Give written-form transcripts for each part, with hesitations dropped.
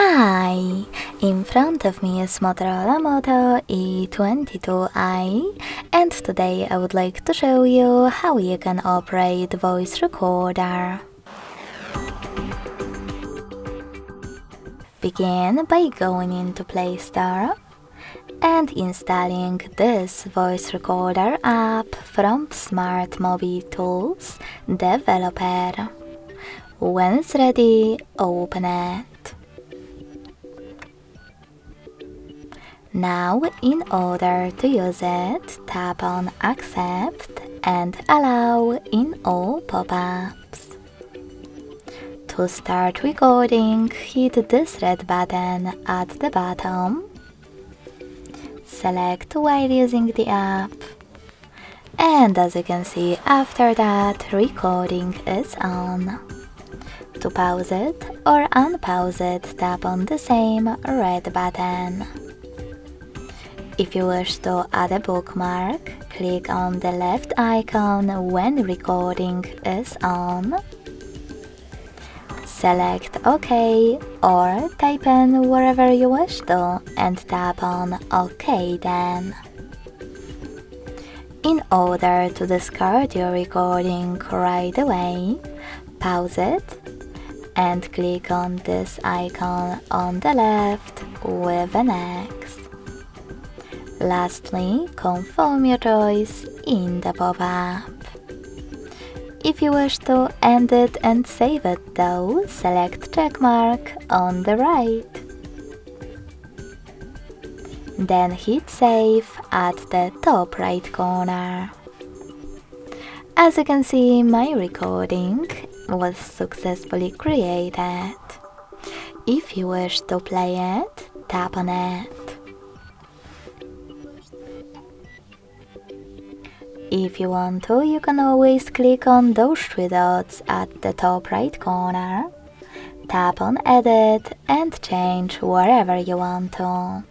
Hi! In front of me is Motorola Moto E22i, and today I would like to show you how you can operate voice recorder. Begin by going into Play Store and installing this voice recorder app from Smart Mobile Tools developer. When it's ready, open it. Now, in order to use it, tap on Accept and Allow in all pop-ups. To start recording, hit this red button at the bottom. Select while using the app. And as you can see, after that, recording is on. To pause it or unpause it, tap on the same red button. If you wish to add a bookmark, click on the left icon when recording is on. Select OK or type in wherever you wish to and tap on OK then. In order to discard your recording right away, pause it and click on this icon on the left with an X. Lastly, confirm your choice in the pop-up. If you wish to end it and save it though, select checkmark on the right. Then hit save at the top right corner. As you can see, my recording was successfully created. If you wish to play it, tap on it. If you want to, you can always click on those three dots at the top right corner, tap on Edit and change wherever you want to.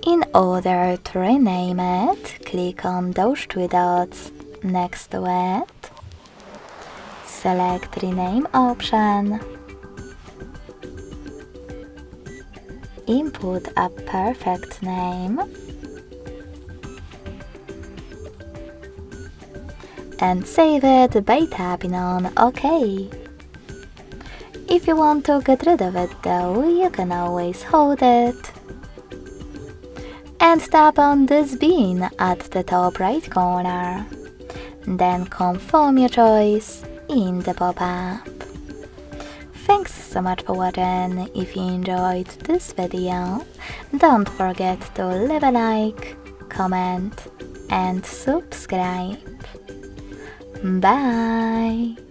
In order to rename it, click on those three dots next to it, select Rename option, input a perfect name, and save it by tapping on OK. If you want to get rid of it though, you can always hold it and tap on this bin at the top right corner. Then confirm your choice in the pop-up. Thanks so much for watching. If you enjoyed this video, don't forget to leave a like, comment and subscribe. Bye!